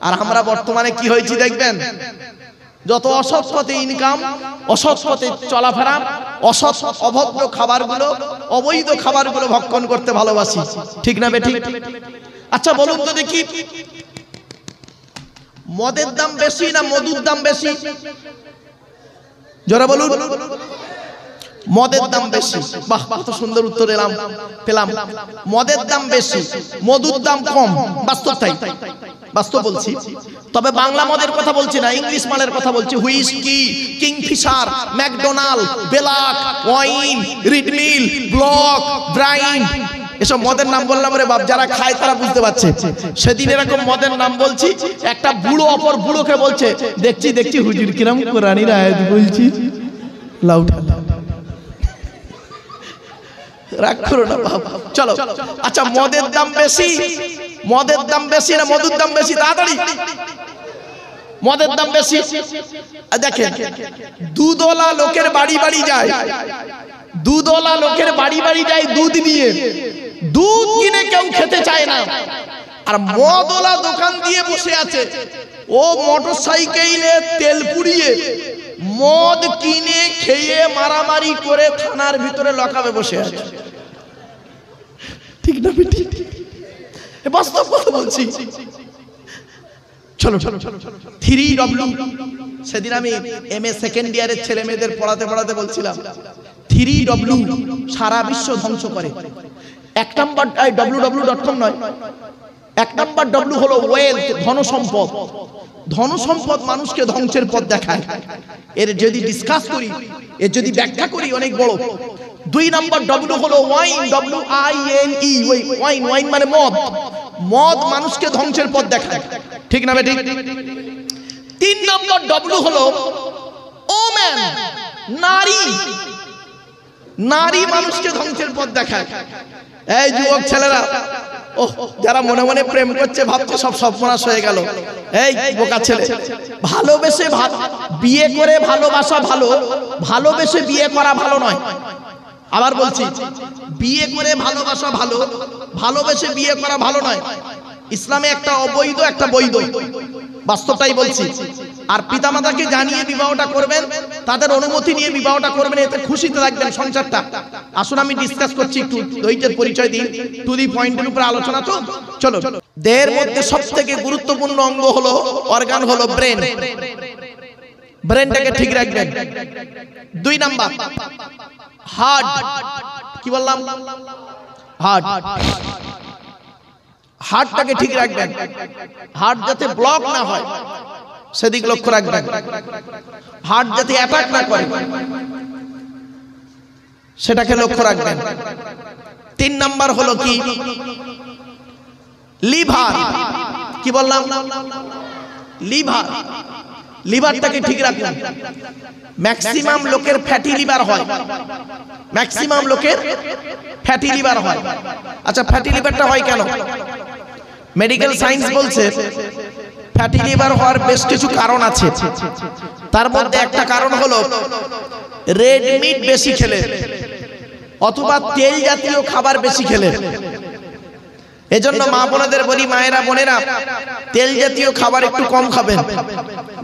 আর আমরা বর্তমানে কি হয়েছি দেখবেন, যত অসৎ পথে ইনকাম, অসৎ পথে চলাফেরা, অসৎ অভদ্র খাবারগুলো, অবৈধ খাবারগুলো ভক্ষণ করতে ভালোবাসি, ঠিক না বেঠিক? আচ্ছা বলুন তো দেখি, মদের দাম বেশি না মধুর দাম বেশি? জোরে বলুন। মদের দাম বেশি। বাহ, কত সুন্দর উত্তর পেলাম। মদের দাম বেশি, মধুর দাম কম। বাস্তব তাই, বাস্তব বলছি। তবে বাংলা মদের কথা বলছি না, ইংলিশ মালের কথা বলছি। হুইস্কি, কিংফিশার, ম্যাকডোনাল্ড, বেলাক, ওয়াইন, রিডমিল, ব্লক, ব্রাইন, এসব মদের নাম বললাম রে বাপ, যারা খায় তারা বুঝতে পারছে। সেদিন এরকম মদের নাম বলছি, একটা বুড়ো অপর বুড়োকে বলছে, দেখছি হুজুর কিরম কোরআনের আয়াত বলছি, লাউঠা রাগ করো না বাপ। চলো, আচ্ছা মদের দাম বেশি, মদের দাম বেশি না মধুর দাম বেশি? তাড়াতাড়ি। মদের দাম বেশি। দেখেন, দুধওয়ালা লোকের বাড়ি বাড়ি যায়, দুধওয়ালা লোকের বাড়ি বাড়ি যায় দুধ নিয়ে, দুধ কিনে কেউ খেতে চায় না। আর মদওয়ালা দোকান দিয়ে বসে আছে, ও মোটর সাইকেলে তেল পুড়িয়ে মদ কিনে খেয়ে মারামারি করে থানার ভিতরে লকাবে বসে আছে, ঠিক না বেটি? বাস্তব কথা বলছি। চলো 3W, সেদিন আমি MA সেকেন্ড ইয়ারের ছেলে মেয়েদের পড়াতে বলছিলাম, 3W সারা বিশ্ব ধ্বংস করে। এক নাম্বার www.com নয়, এক নাম্বার W হলো ওয়েলথ, ধনসম্পদ। ধনসম্পদ মানুষকে ধ্বংসের পথ দেখায়। এর যদি ডিসকাস করি, এর যদি ব্যাখ্যা করি, অনেক বড়। 2 নাম্বার W হলো ওয়াইন, WINE, ওয়াইন, ওয়াইন মানে মদ। মদ মানুষকে ধ্বংসের পথ দেখায়, ঠিক না বেঠিক? 3 নাম্বার W হলো ওম্যান, নারী। নারী মানুষকে ধ্বংসের পথ দেখায়। এই যুবক ছেলেরা, ওহ, যারা মনে মনে প্রেম করছে ভাবছে সব সর্বনাশ হয়ে গেল। এই বোকা ছেলে, ভালোবেসে বিয়ে করে ভালোবাসা ভালো, ভালোবেসে বিয়ে করা ভালো নয়। আবার বলছি, বিয়ে করে ভালোবাসা ভালো, ভালোবেসে বিয়ে করা ভালো নয়। ইসলামে একটা অবৈধ, একটা বৈধ, বাস্তবটাই বলছি। আর পিতামাতাকে জানিয়ে বিবাহটা করবেন, তাদের অনুমতি নিয়ে বিবাহটা করবেন, এতে খুশিতে রাখবেন সংসারটা। আসুন আমি ডিসকাস করছি, একটু ধৈর্যের পরিচয় দিন, টু দি পয়েন্টের উপরে আলোচনা। তো চলো, দেহের মধ্যে সবথেকে গুরুত্বপূর্ণ অঙ্গ হলো, অর্গান হলো ব্রেন। ব্রেনটাকে ঠিক রাখবেন। 2 নাম্বার হার্ট। কি বললাম? হার্ট। হার্টটাকে ঠিক রাখবেন, হার্ট যাতে ব্লক না হয় সেদিক লক্ষ্য রাখবেন, হার্ট যাতে অ্যাটাক না করে সেটাকে লক্ষ্য রাখবেন। 3 নাম্বার হলো কি? লিভার। কি বললাম? লিভার। লিভারটাকে ঠিক রাখবেন। ম্যাক্সিমাম লোকের ফ্যাটি লিভার হয়, ম্যাক্সিমাম লোকের ফ্যাটি লিভার হয়। আচ্ছা, ফ্যাটি লিভারটা হয় কেন? মেডিকেল সায়েন্স বলছে ফ্যাটি লিভার হওয়ার বেশ কিছু কারণ আছে। তার মধ্যে একটা কারণ হলো রেড মিট বেশি খেলে অথবা তেল জাতীয় খাবার বেশি খেলে। এজন্য মা বোনেদের বলি, মায়েরা বোনেরা তেল জাতীয় খাবার একটু কম খাবেন।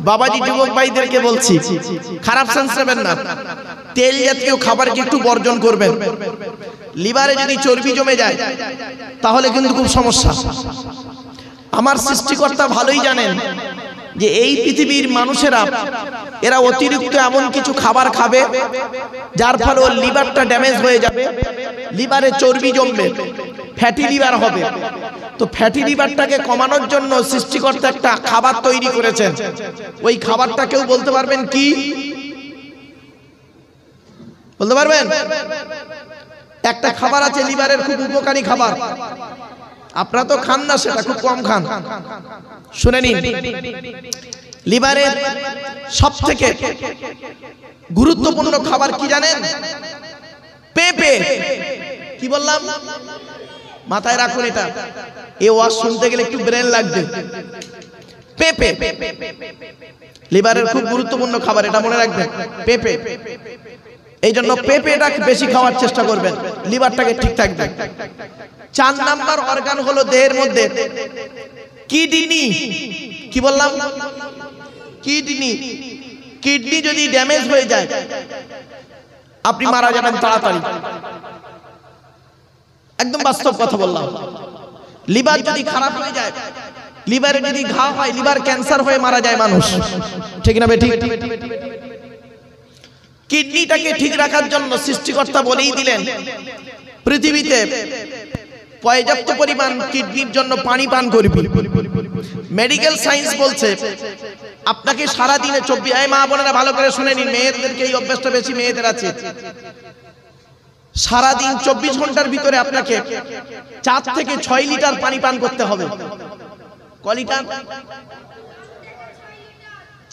বাবাজি যুবক ভাইদেরকে বলছি, খারাপ সেন্স নেবেন না, তেল জাতীয় খাবারকে একটু বর্জন করবেন। লিভারে যদি চর্বি জমে যায় তাহলে কিন্তু খুব সমস্যা। আমার সৃষ্টিকর্তা ভালোই জানেন যে এই পৃথিবীর মানুষেরা এরা অতিরিক্ত এমন কিছু খাবার খাবে যার ফলে ওর লিভারটা ড্যামেজ হয়ে যাবে, লিভারে চর্বি জমবে, ফ্যাটি লিভার হবে। তো ফ্যাটি লিভারটাকে কমানোর জন্য সৃষ্টিকর্তা একটা খাবার তৈরি করেছেন। ওই খাবারটা কেউ বলতে পারবেন কি? বলতে পারবেন? একটা খাবার আছে লিভারের খুব উপকারী খাবার, আপনারা তো খান না, সেটা খুব কম খান। শুনে নিন, লিভারের সবথেকে গুরুত্বপূর্ণ খাবার কি জানেন? পেঁপে। কি বললাম? মাথায় রাখুন এটা, এই ওয়াজ শুনতে গেলে একটু ব্রেন লাগবে। পেঁপে লিভারের খুব গুরুত্বপূর্ণ খাবার, এটা মনে রাখবেন, পেঁপে। এই জন্য পেঁপেটা বেশি খাওয়ার চেষ্টা করবেন, লিভারটাকে ঠিক থাকবে। 4 নাম্বার অর্গান হলো দেহের মধ্যে কিডনি। কি বললাম? কিডনি। কিডনি যদি ড্যামেজ হয়ে যায় আপনি মারা যাবেন তাড়াতাড়ি, একদম বাস্তব কথা বললাম। লিভার যদি খারাপ হয়ে যায়, লিভারে যদি ঘা হয়, লিভার ক্যান্সার হয়ে মারা যায় মানুষ, ঠিক না বেঠিক? কিডনিটাকে ঠিক রাখার জন্য সৃষ্টিকর্তা বলেই দিলেন পৃথিবীতে পর্যাপ্ত পরিমাণ কিডনির জন্য পানি পান করবি। মেডিকেল সায়েন্স বলছে আপনাকে সারা দিনে 24, এই মা বোনেরা ভালো করে শুনে নিন, মেয়েদেরকে এই অভ্যাসটা বেশি মেয়েদের আছে। সারা দিন 24 ঘন্টার ভিতরে আপনাকে 4 থেকে 6 লিটার পানি পান করতে হবে। ক লিটার?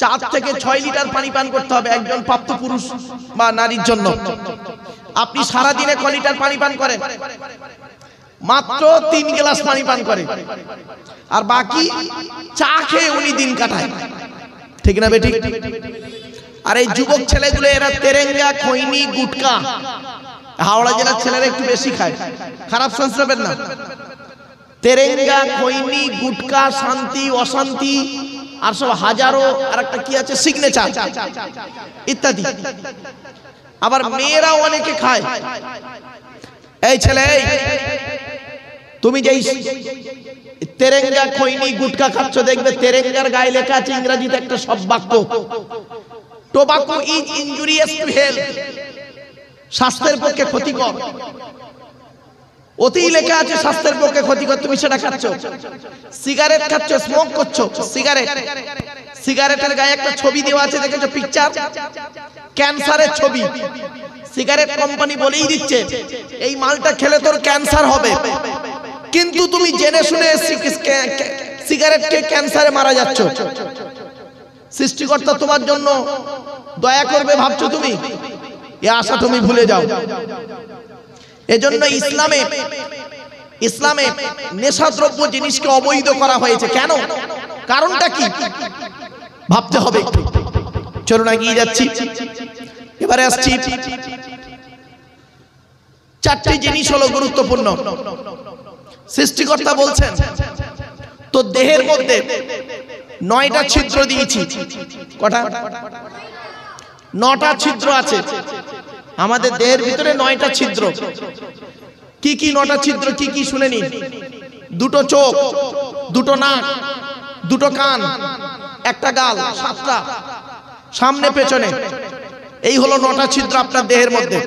4 থেকে 6 লিটার পানি পান করতে হবে একজন প্রাপ্ত পুরুষ বা নারীর জন্য। আপনি সারা দিনে ক লিটার পানি পান করেন? মাত্র 3 গ্লাস পানি পান করে, আর বাকি চা খেয়ে উনি দিন কাটায়, ঠিক না বেটি? আর এই যুবক ছেলেগুলো এরা তেরেঙ্গা, খৈনি, গুটকা, হাওড়া জেলার ছেলেরা একটু বেশি খায়, খারাপ সেন্স নেবেন না। তেরেঙ্গা, খৈনি, গুটকা, শান্তি, অশান্তি, আর সব হাজারো, আর একটা কি আছে সিগনেচার ইত্যাদি। আবার মেয়েরাও অনেকে খায়। এই ছেলে, তুমি যেই তেরেঙ্গা, খৈনি, গুটকা খাচ্ছ, দেখবে তেরেঙ্গার গায়ে লেখা আছে ইংরেজিতে একটা শব্দ বাক্য, tobacco is injurious to health, স্বাস্থ্যের পক্ষে ক্ষতিকর। অতি লেখা আছে স্বাস্থ্যের পক্ষে ক্ষতিকর, তুমি সেটা খাচ্ছ। সিগারেট খাচ্ছ, স্মোক করছো সিগারেট, সিগারেটের গায়ে একটা ছবি দেওয়া আছে, দেখেছো পিকচার, ক্যান্সারের ছবি। সিগারেট কোম্পানি বলেই দিচ্ছে এই মালটা খেলে তোর ক্যান্সার হবে, কিন্তু তুমি জেনে শুনে সিগারেট খেয়ে ক্যান্সারে মারা যাচ্ছ। সৃষ্টিকর্তা তোমার জন্য দয়া করবে ভাবছো তুমি? এই আশা তুমি ভুলে যাও। এজন্য ইসলামে নেশাদ্রব্য জিনিসকে অবৈধ করা হয়েছে। কেন? কারণটা কি ভাবতে হবে। চলুন এগিয়ে যাচ্ছি। এবারে আসছি, 4টি জিনিস হলো গুরুত্বপূর্ণ। সৃষ্টিকর্তা বলছেন তো দেহের মধ্যে 9টা ছিদ্র দিয়েছি। কটা? 9টা ছিদ্র আছে আমাদের দেহের ভিতরে, 9টা ছিদ্র। কি কি 9টা ছিদ্র? কি কি শুনে নিন। 2টো চোখ, 2টো নাক, 2টো কান, একটা গাল, 7টা সামনে পেছনে। এই হলো 9টা ছিদ্র আপনার দেহের মধ্যে।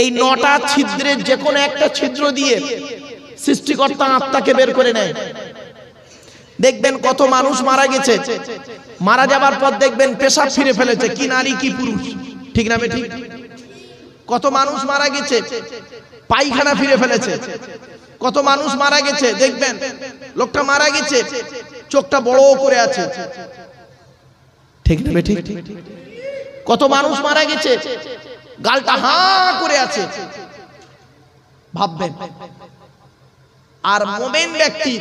এই 9টা ছিদ্রের যে কোনো একটা ছিদ্র দিয়ে সৃষ্টিকর্তা আত্মাকে বের করে নেয়। দেখবেন কত মানুষ মারা গেছে, মারা যাবার পর দেখবেন পেশাব ফিরে ফেলেছে, কি নারী কি পুরুষ, ঠিক না বেঠিক? কত মানুষ মারা গেছে পায়খানা ফিরে ফেলেছে। কত মানুষ মারা গেছে দেখবেন লোকটা মারা গেছে চোখটা বড় করে আছে, ঠিক না বেঠিক? কত মানুষ মারা গেছে গালটা হা করে আছে। ভাববেন। আর মুমিন ব্যক্তি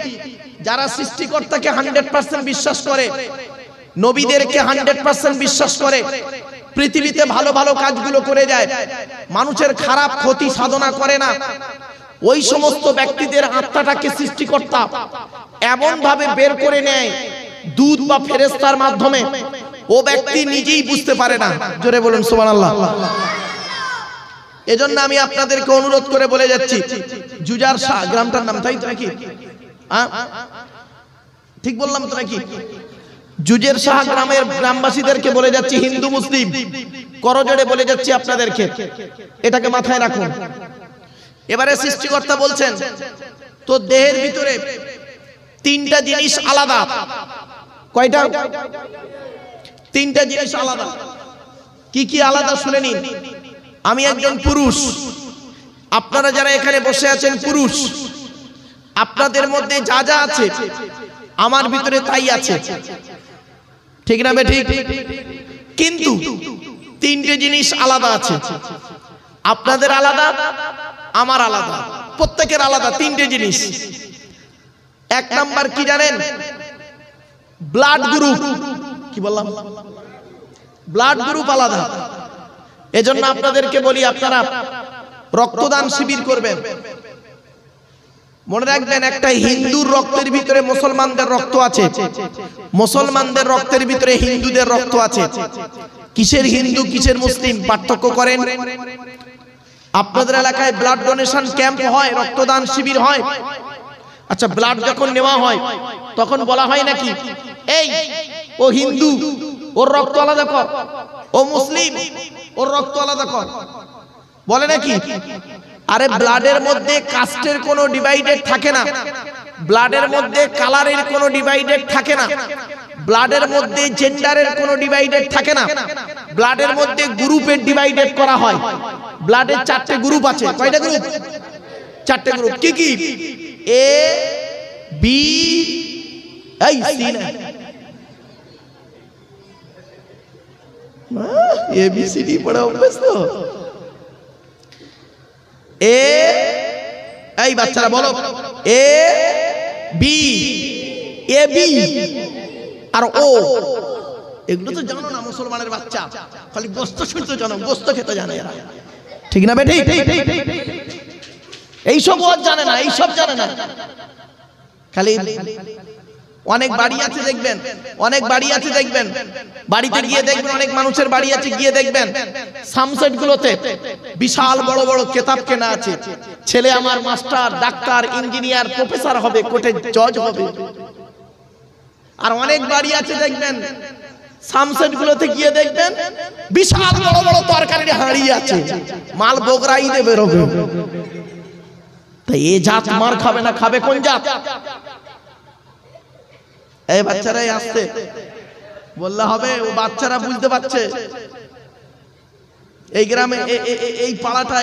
যারা সৃষ্টিকর্তাকে 100% বিশ্বাস করে, নবীদেরকে 100% বিশ্বাস করে, পৃথিবীতে ভালো ভালো কাজগুলো করে যায়, মানুষের খারাপ ক্ষতি সাধনা করে না, ওই সমস্ত ব্যক্তিদের আত্মাটাকে সৃষ্টিকর্তা এমন ভাবে বের করে নেয় দূত বা ফেরেশতার মাধ্যমে, ও ব্যক্তি নিজেই বুঝতে পারে না। জোরে বলুন সুবহানাল্লাহ। এজন্য আমি আপনাদেরকে অনুরোধ করে বলে যাচ্ছি, জুজার শাহ গ্রামটার নাম, তাই তো নাকি? ঠিক বললাম তো নাকি? জুজের শাহ গ্রামের গ্রামবাসীদেরকে বলে যাচ্ছি, হিন্দু মুসলিম করজোড়ে বলে যাচ্ছি আপনাদেরকে, এটাকে মাথায় রাখুন। এবারে সৃষ্টিকর্তা বলছেন তো দেহের ভিতরে 3টা জিনিস আলাদা। কয়টা? 3টা জিনিস আলাদা। কি কি আলাদা শুনে নিন। আমি একজন পুরুষ, আপনারা যারা এখানে বসে আছেন পুরুষ, আপনাদের মধ্যে যা যা আছে আমার ভিতরে তাই আছে, ঠিক না বেঠিক? কিন্তু 3টে জিনিস আলাদা আছে। আপনাদের আলাদা, আমার আলাদা, প্রত্যেকের আলাদা 3টে জিনিস। 1 নাম্বার কি জানেন? Blood group. কি বললাম? ব্লাড গ্রুপ আলাদা। এজন্য আপনাদেরকে বলি, আপনারা রক্তদান শিবির করবেন। মনে রাখবেন, একটা হিন্দুর রক্তের ভিতরে মুসলমানদের রক্ত আছে, মুসলমানদের রক্তের ভিতরে হিন্দুদের রক্ত আছে। কিসের হিন্দু কিসের মুসলিম পার্থক্য করেন? আপনাদের এলাকায় ব্লাড ডোনেশন ক্যাম্প হয়, রক্তদান শিবির হয়। আচ্ছা, ব্লাড যখন নেওয়া হয় তখন বলা হয় নাকি এই ও হিন্দু ওর রক্ত আলাদা কর, ও মুসলিম ওর রক্ত আলাদা কর, বলে নাকি? আরে ব্লাডের মধ্যে কাস্টের কোনো ডিভাইডেড থাকে না, ব্লাডের মধ্যে কালারের কোনো ডিভাইডেড থাকে না, ব্লাডের মধ্যে জেন্ডারের কোনো ডিভাইডেড থাকে না, ব্লাডের মধ্যে গ্রুপের ডিভাইডেড করা হয়। ব্লাডের 4টে গ্রুপ আছে। কয়টা গ্রুপ? 4টে গ্রুপ। কি কি? এ বি এই সি না, এ বি সি ডি পড়া অভ্যাস তো। এ এই বাচ্চারা বলো, এ বি, এ বি আর ও। এগুলো তো জানো না মুসলমানের বাচ্চা, খালি গোস্ত শুনতে জানো, গোস্ত খেতে জানে এরা, ঠিক না বেটি? এইসব ও জানে না, এইসব জানে না। খালি অনেক বাড়ি আছে দেখবেন, অনেক বাড়ি আছে দেখবেন, বাড়িতে গিয়ে দেখবেন, অনেক মানুষের বাড়ি আছে গিয়ে দেখবেন সামসেট গুলোতে বিশাল বড় বড় কেতাব কেনা আছে, ছেলে আমার মাস্টার, ডাক্তার, ইঞ্জিনিয়ার, প্রফেসর হবে, কোর্টে জজ হবে। আর অনেক বাড়ি আছে দেখবেন সামসেট গুলোতে গিয়ে দেখবেন বিশাল বড় বড় তরকারির হাঁড়ি আছে, মাল বগরাই দেবে রবে। তাই এই জাত মার খাবে না, খাবে কোন জাত? এই বাচ্চারাই আসতে বললে হবে, ও বাচ্চারা বুঝতে পারছে। এই গ্রামে এই পাড়াটা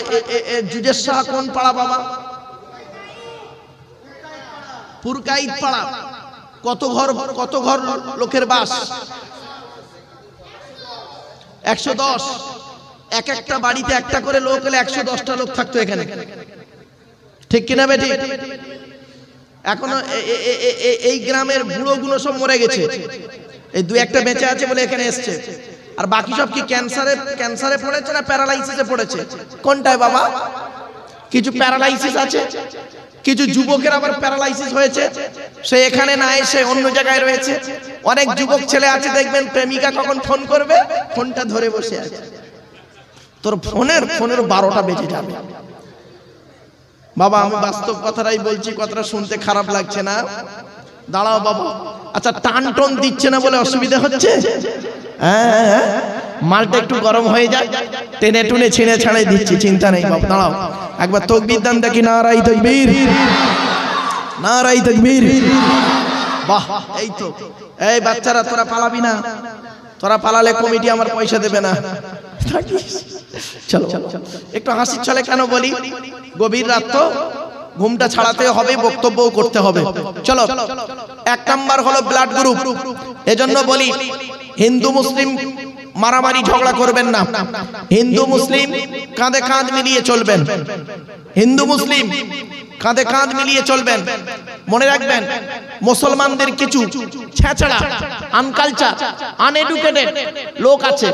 জুজের শাহ কোন পাড়া বাবা? পুরকাইত পাড়া। কত ঘর লোকের বাস? 110। এক একটা বাড়িতে একটা করে লোক হলে 110টা লোক থাকতো এখানে, ঠিক কিনা বেটি? এখনো এই গ্রামের বুড়ো গুলো সব মরে গেছে, এই 2-1টা বেঁচে আছে বলে এখানে এসছে। আর বাকি সব কি ক্যান্সারে পড়েছে না প্যারালাইসিসে পড়েছে? কোনটায় বাবা? কিছু প্যারালাইসিস আছে, কিছু যুবকের আবার প্যারালাইসিস হয়েছে, সে এখানে না এসে অন্য জায়গায় রয়েছে। অনেক যুবক ছেলে আছে দেখবেন, প্রেমিকা কখন ফোন করবে ফোনটা ধরে বসে আছে, তোর ফোনের 12টা বেজে যাবে। বাবা আমি বাস্তব কথাটাই বলছি, কথাটা শুনতে খারাপ লাগছে না? দাঁড়াও বাবা। আচ্ছা, টান টন দিচ্ছে না বলে অসুবিধা হচ্ছে? হ্যাঁ, মালটা একটু গরম হয়ে যায়, টেনে টুনে ছিঁড়ে ছাড়াই দিচ্ছি, চিন্তা নেই বাবা। দাঁড়াও একবার তাকবীর দান দেখি, নারাই তাকবীর, নারাই তাকবীর। বাহ, এই তো। এই বাচ্চারা তোরা পালাবি না, তোরা পালালে কমিটি আমার পয়সা দেবে না। চলো একটু হাসির ছলে কেন বলি, গভীর রাত তো, ঘুমটা ছাড়াতে হবে, বক্তব্যও করতে হবে। চলো, 1 নাম্বার হলো ব্লাড গ্রুপ। এজন্য বলি হিন্দু মুসলিম মারামারি ঝগড়া করবেন না, হিন্দু মুসলিম কাঁধে কাঁধ মিলিয়ে চলবেন, হিন্দু মুসলিম কাঁধে কাঁধ মিলিয়ে চলবেন। মনে রাখবেন, মুসলমানদের কিছু ছেঁচড়া, আনকালচার, আনএডুকেটেড লোক আছে,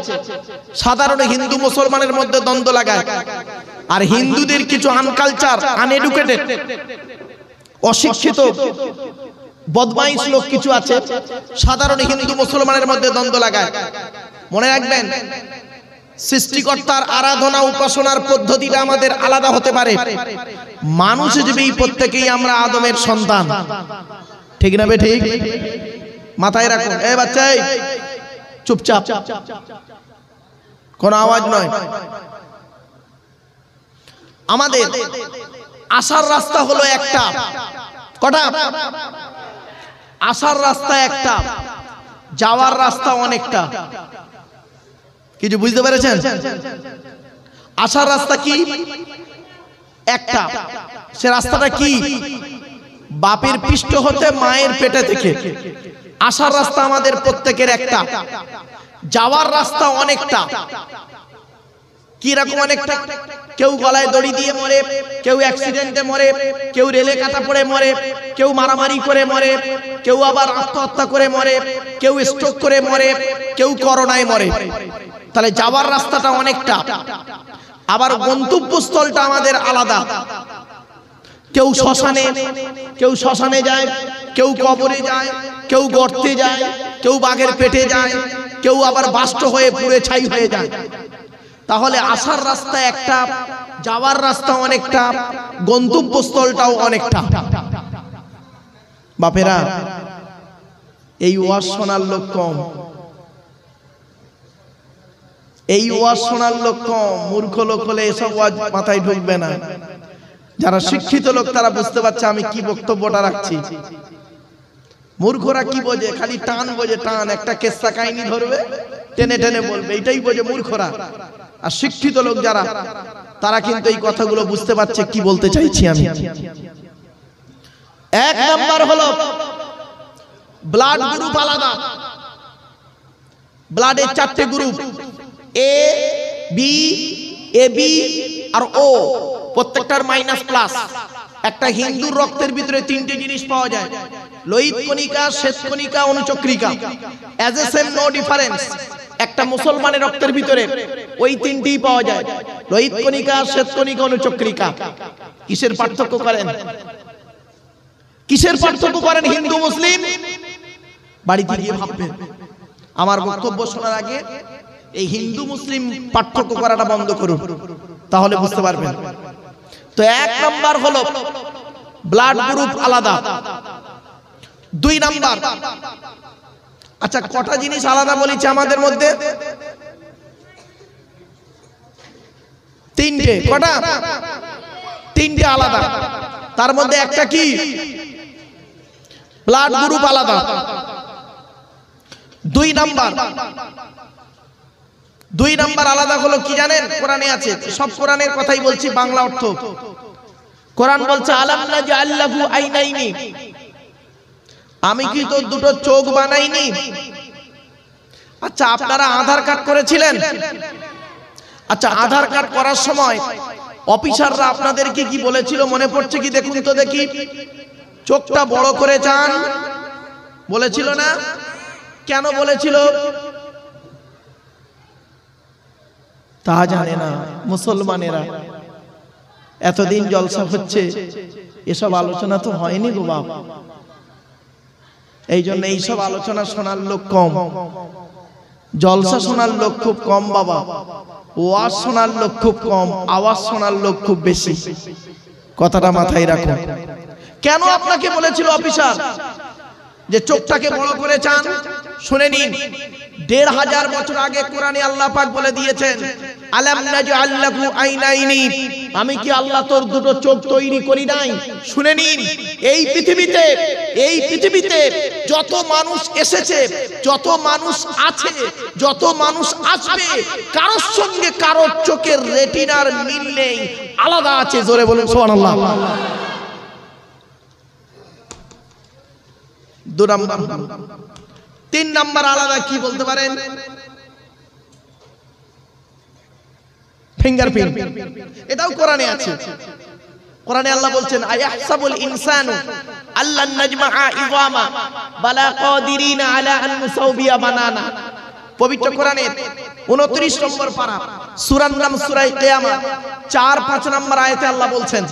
সাধারণ হিন্দু মুসলমানের মধ্যে দ্বন্দ্ব লাগায়। আর হিন্দুদের কিছু আনকালচার, আনএডুকেটেড, অশিক্ষিত, বদমাইশ লোক কিছু আছে, সাধারণ হিন্দু মুসলমানের মধ্যে দ্বন্দ্ব লাগায়। মনে রাখবেন, সৃষ্টিকর্তার আরাধনা উপাসনার পদ্ধতিটা আমাদের আলাদা হতে পারে। মানুষ হিসেবে প্রত্যেকেই আমরা আদমের সন্তান, ঠিক না বেঠিক? মাথায় রাখুন। এই বাচ্চা চুপচাপ, কোনো আওয়াজ নয়। আমাদের আসার রাস্তা হলো একটা। কটা? আসার রাস্তা একটা, যাওয়ার রাস্তা অনেকটা। কিছু বুঝতে পেরেছেন? আসার রাস্তা কি? একটা। সে রাস্তাটা কি? বাপের পৃষ্ঠ হতে, মায়ের পেটে থেকে। আসার রাস্তা আমাদের প্রত্যেকের একটা, যাওয়ার রাস্তা অনেকটা। কি রকম অনেকটা? কেউ গলায় দড়ি দিয়ে মরে, কেউ অ্যাক্সিডেন্টে মরে, কেউ রেলে কাটা পড়ে মরে, কেউ মারামারি করে মরে, কেউ আবার আত্মহত্যা করে মরে, কেউ স্ট্রোক করে মরে, কেউ করোনায় মরে। তাহলে যাওয়ার রাস্তাটা অনেকটা, আবার গন্তব্যস্থলটা আমাদের আলাদা। কেউ শ্মশানে যায়, কেউ কবরে যায়, কেউ গর্তে যায়, কেউ বাঘের পেটে যায়, কেউ আবার বাষ্ট হয়ে পুড়ে ছাই হয়ে যায়। তাহলে আসার রাস্তা একটা, যাওয়ার রাস্তা অনেকটা, গন্তব্যস্থলটাও অনেকটা। বাপেরা, এই ওয়াজ শোনার লোক কম, এই ওয়াজ শোনার লোক কম। মূর্খ লোক হলে এসব ওয়াজ মাথায় ঢুকবে না। যারা শিক্ষিত লোক তারা বুঝতে পারছে আমি কি বক্তব্যটা রাখছি। মূর্খরা কি বোঝে? খালি টান বোঝে, টান। একটা কেসা কাহিনী ধরবে, টেনে টেনে বলবে, এটাই বোঝে মূর্খরা। আর শিক্ষিত লোক যারা, তারা কিন্তু এই কথাগুলো বুঝতে পারছে কি বলতে চাইছি আমি। এক নাম্বার হলো ব্লাড গ্রুপ আলাদা। ব্লাডের 4টে group, A B, A B আর ও, প্রত্যেকটার মাইনাস প্লাস। একটা হিন্দুর রক্তের ভিতরে 3টে জিনিস পাওয়া যায়, লোহিত কণিকা, শ্বেত কণিকা, অনুচক্রিকা। As a same no difference. একটা মুসলমানের রক্তের ভিতরে ওই 3টিই পাওয়া যায়, লোহিত কণিকা, শ্বেত কণিকা, অনুচক্রিকা। কিসের পার্থক্য করেন? কিসের পার্থক্য করেন হিন্দু মুসলিম? বাড়িতে গিয়ে ভাববেন। আমার বক্তব্য শোনার আগে এই হিন্দু মুসলিম পার্থক্য করাটা বন্ধ করুন, তাহলে বুঝতে পারবেন। তো 1 নাম্বার হলো ব্লাড গ্রুপ আলাদা। 2 নাম্বার, আচ্ছা কটা জিনিস আলাদা বলেছে আমাদের মধ্যে? 3টে। কটা? 3টে আলাদা। তার মধ্যে একটা কি? ব্লাড গ্রুপ আলাদা। 2 নাম্বার আলাদা হলো কি জানেন? কোরআনে আছে, সব কোরআনের কথাই বলছি, বাংলা অর্থ। কোরআন বলছে আলাম নাজআল লাহু আইনাইনি, আমি কি তোর 2টো চোখ বানাইনি? আচ্ছা আপনারা আধার কার্ড করেছিলেন? আচ্ছা আধার কার্ড করার সময় অফিসাররা আপনাদেরকে কি বলেছিল মনে পড়ছে কি? দেখুন তো দেখি, চোখটা বড় করে চান বলেছিল না? কেন বলেছিল তা জানে না মুসলমানেরা। এতদিন জলসা হচ্ছে, এসব আলোচনা তো হয়নি গো বাপ। এই জন্য এইসব আলোচনা শোনার লোক কম, জলসা শোনার লোক খুব কম বাবা। ওয়াজ শোনার লোক খুব কম, আওয়াজ শোনার লোক খুব বেশি। কথাটা মাথায় রাখুন। কেন আপনাকে বলেছিল অফিসার যে চোখটাকে বড় করে চান? শুনে নিন, 1500 বছর আগে কোরআনে আল্লাহ পাক বলে দিয়েছেন আলাম নাজআল লাহু আইনাইনি, আমি কি আল্লাহ তোর 2টো চোখ তৈরি করি নাই? শুনে নিন, এই পৃথিবীতে যত মানুষ এসেছে, যত মানুষ আছে, যত মানুষ আসবে, কারোর সঙ্গে কারোর চোখের রেটিনার মিল নেই, আলাদা আছে। জোরে বলুন সুবহানাল্লাহ। 2 নাম্বার। 3 নাম্বার আলাদা কি বলতে পারেন? ফিঙ্গারপ্রিন্ট। এটাও কোরআনে আছে। কোরআনে আল্লাহ বলছেন আয়াহসাবুল ইনসানু আল্লান নাজমাআ ইযামা বালা কাদিরিনা আলা আন নুসাউবিয়া বানানা। পবিত্র কোরআনের 29 নম্বর পারা, সূরার নাম সূরা কিয়ামত, 4-5 নম্বর আয়াতে আল্লাহ বলছেন